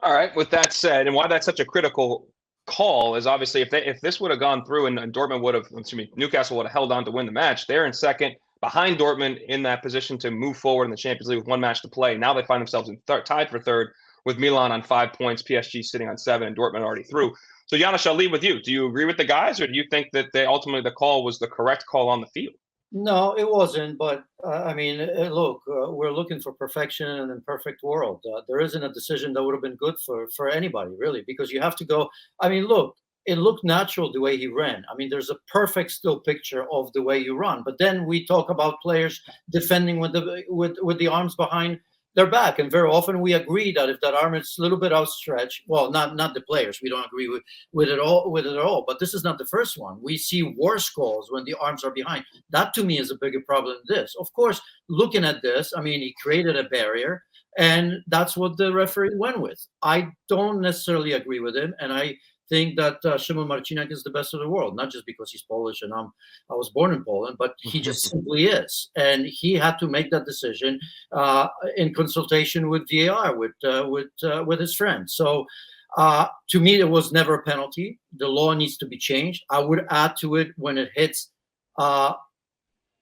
All right. With that said, and why that's such a critical call is obviously if this would have gone through and Dortmund would have, Newcastle would have held on to win the match. They're in second, behind Dortmund in that position to move forward in the Champions League with one match to play. Now they find themselves in tied for third with Milan on 5 points, PSG sitting on 7, and Dortmund already through. So Janos, I'll leave with you. Do you agree with the guys, or do you think that ultimately the call was the correct call on the field? No, it wasn't. But I mean, look, we're looking for perfection in an imperfect world. There isn't a decision that would have been good for anybody, really, because you have to go. I mean, look, it looked natural the way he ran. I mean, there's a perfect still picture of the way you run. But then we talk about players defending with the arms behind their back, and very often we agree that if that arm is a little bit outstretched, well, not the players, we don't agree with it all. But this is not the first one. We see worse calls when the arms are behind. That to me is a bigger problem than this. Of course, looking at this, I mean, he created a barrier, and that's what the referee went with. I don't necessarily agree with him, and I think that Szymon Marciniak is the best of the world, not just because he's Polish and I was born in Poland, but he just simply is. And he had to make that decision in consultation with VAR, with his friends. So to me, it was never a penalty. The law needs to be changed. I would add to it when it hits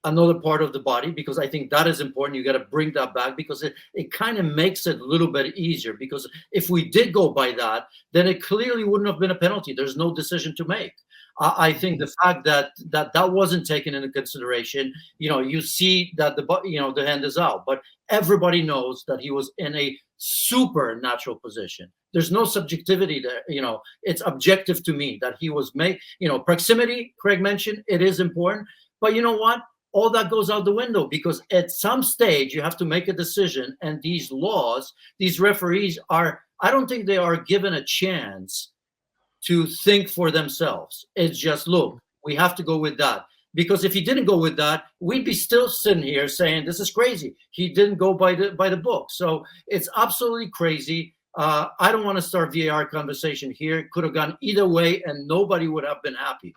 another part of the body, because I think that is important. You got to bring that back, because it kind of makes it a little bit easier, because if we did go by that, then it clearly wouldn't have been a penalty. There's no decision to make. I think the fact that wasn't taken into consideration, you see that the hand is out, but everybody knows that he was in a supernatural position. There's no subjectivity there. It's objective to me that he was proximity, Craig mentioned, it is important, but you know what? All that goes out the window, because at some stage you have to make a decision, and these laws, these referees I don't think they are given a chance to think for themselves. It's just, look, we have to go with that. Because if he didn't go with that, we'd be still sitting here saying, this is crazy. He didn't go by the book. So it's absolutely crazy. I don't want to start VAR conversation here. It could have gone either way and nobody would have been happy.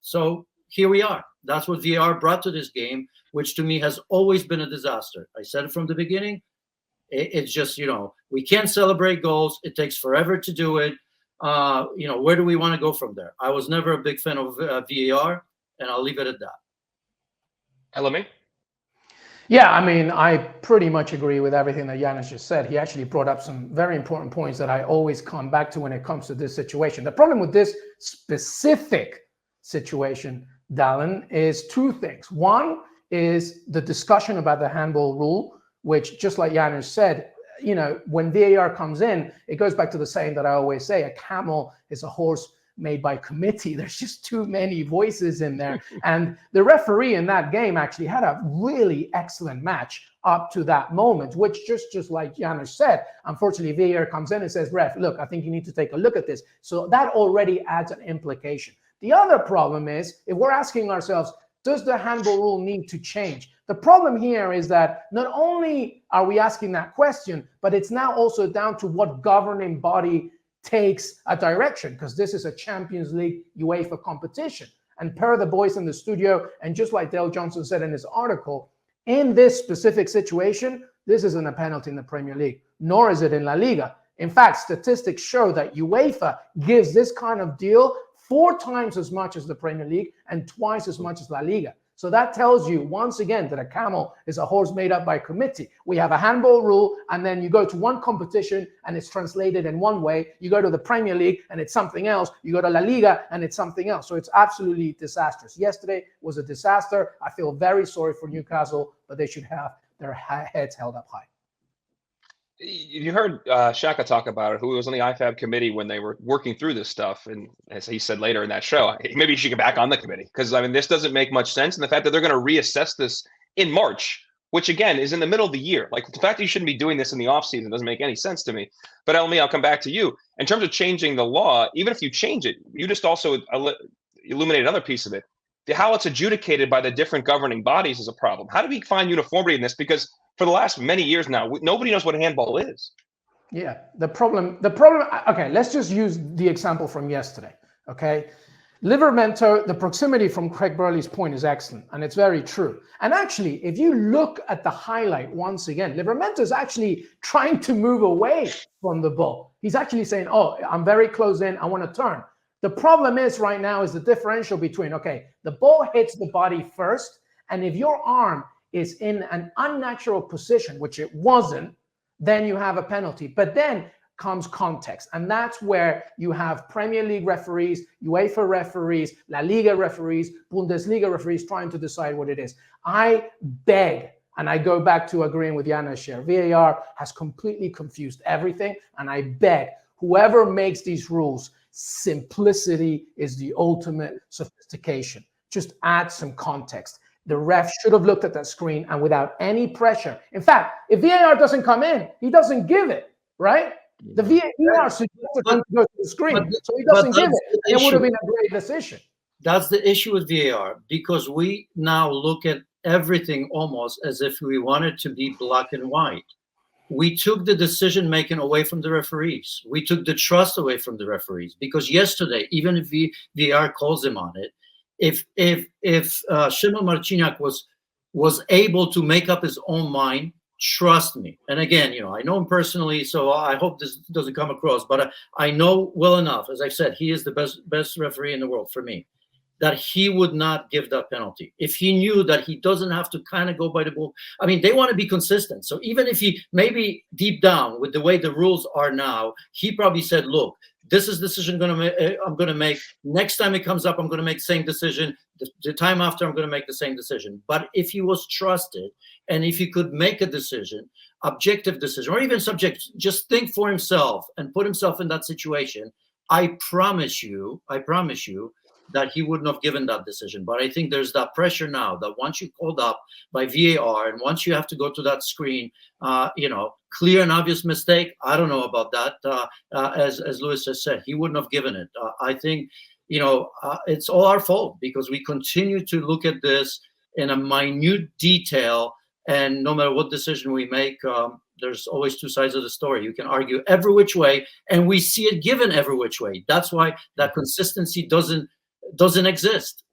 So here we are. That's what VAR brought to this game, which to me has always been a disaster. I said it from the beginning. It's just, we can't celebrate goals. It takes forever to do it. Where do we want to go from there? I was never a big fan of VAR, and I'll leave it at that. Elami? Yeah, I mean, I pretty much agree with everything that Janos just said. He actually brought up some very important points that I always come back to when it comes to this situation. The problem with this specific situation, Dallin, is two things. One is the discussion about the handball rule, which, just like Janos said, when VAR comes in, it goes back to the saying that I always say, a camel is a horse made by committee. There's just too many voices in there. And the referee in that game actually had a really excellent match up to that moment, which just like Janos said, unfortunately, VAR comes in and says, ref, look, I think you need to take a look at this. So that already adds an implication. The other problem is, if we're asking ourselves, does the handball rule need to change? The problem here is that not only are we asking that question, but it's now also down to what governing body takes a direction, because this is a Champions League UEFA competition. And per the boys in the studio, and just like Dale Johnson said in his article, in this specific situation, this isn't a penalty in the Premier League, nor is it in La Liga. In fact, statistics show that UEFA gives this kind of deal 4 times as much as the Premier League and twice as much as La Liga. So that tells you, once again, that a camel is a horse made up by committee. We have a handball rule, and then you go to one competition and it's translated in one way. You go to the Premier League and it's something else. You go to La Liga and it's something else. So it's absolutely disastrous. Yesterday was a disaster. I feel very sorry for Newcastle, but they should have their heads held up high. You heard Shaka talk about it, who was on the IFAB committee when they were working through this stuff. And as he said later in that show, maybe he should get back on the committee, because, I mean, this doesn't make much sense. And the fact that they're going to reassess this in March, which, again, is in the middle of the year. Like, the fact that you shouldn't be doing this in the offseason doesn't make any sense to me. But, Elmi, I'll come back to you. In terms of changing the law, even if you change it, you just also illuminate another piece of it. How it's adjudicated by the different governing bodies is a problem. How do we find uniformity in this? Because for the last many years now, nobody knows what handball is. Yeah, the problem, okay, let's just use the example from yesterday, okay? Livramento, the proximity from Craig Burley's point is excellent, and it's very true. And actually, if you look at the highlight once again, Livramento is actually trying to move away from the ball. He's actually saying, oh, I'm very close in, I want to turn. The problem is right now is the differential between, okay, the ball hits the body first, and if your arm is in an unnatural position, which it wasn't, then you have a penalty. But then comes context, and that's where you have Premier League referees, UEFA referees, La Liga referees, Bundesliga referees trying to decide what it is. I beg, and I go back to agreeing with Janis here, VAR has completely confused everything, and I beg whoever makes these rules, simplicity is the ultimate sophistication. Just add some context. The ref should have looked at that screen and without any pressure. In fact, if VAR doesn't come in, he doesn't give it, right? The VAR suggested him to go to the screen, so he doesn't give it. It would have been a great decision. That's the issue with VAR, because we now look at everything almost as if we want it to be black and white. We took the decision making away from the referees. We took the trust away from the referees, because yesterday, even if VAR calls him on it, if Szymon Marciniak was able to make up his own mind, trust me. And again, I know him personally, so I hope this doesn't come across, but I know well enough, as I said, he is the best referee in the world for me, that he would not give that penalty if he knew that he doesn't have to kind of go by the book. I mean, they want to be consistent. So even if he maybe deep down with the way the rules are now, he probably said, look, this is the decision I'm going to make. Next time it comes up, I'm going to make the same decision. The time after, I'm going to make the same decision. But if he was trusted, and if he could make a decision, objective decision, or even subject, just think for himself and put himself in that situation, I promise you that he wouldn't have given that decision. But I think there's that pressure now that once you're called up by VAR and once you have to go to that screen, clear and obvious mistake, I don't know about that. As Luis just said, he wouldn't have given it. I think, it's all our fault because we continue to look at this in a minute detail, and no matter what decision we make, there's always two sides of the story. You can argue every which way, and we see it given every which way. That's why that consistency doesn't exist.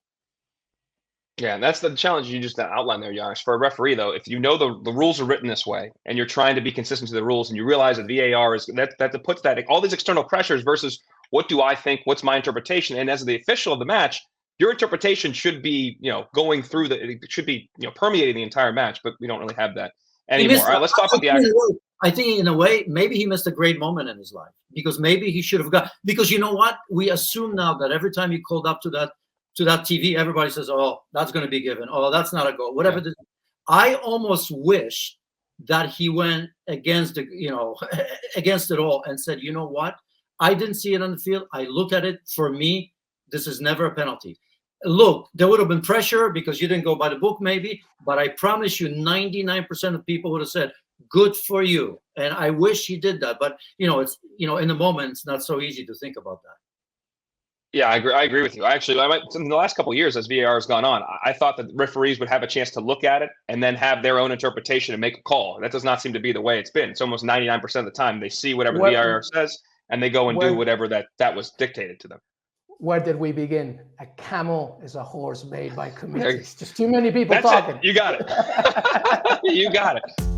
Yeah, and that's the challenge you just outlined there, Janis. For a referee, though, if you know the rules are written this way, and you're trying to be consistent to the rules, and you realize that VAR is that puts that all these external pressures versus what do I think, what's my interpretation, and as the official of the match, your interpretation should be going through it should be permeating the entire match, but we don't really have that anymore. All right, let's talk about the action. I think in a way, maybe he missed a great moment in his life because maybe he should have got, because you know what? We assume now that every time you called up to that TV, everybody says, oh, that's going to be given. Oh, that's not a goal. Whatever. Yeah. I almost wish that he went against against it all and said, you know what? I didn't see it on the field. I look at it. For me, this is never a penalty. Look, there would have been pressure because you didn't go by the book maybe, but I promise you 99% of people would have said, good for you. And I wish he did that. But, it's, in the moment, it's not so easy to think about that. Yeah, I agree with you. Actually, in the last couple of years, as VAR has gone on, I thought that referees would have a chance to look at it and then have their own interpretation and make a call. That does not seem to be the way it's been. It's almost 99% of the time they see whatever the VAR says and they go and do whatever that was dictated to them. Where did we begin? A camel is a horse made by committees. Just too many people talking. You got it. You got it.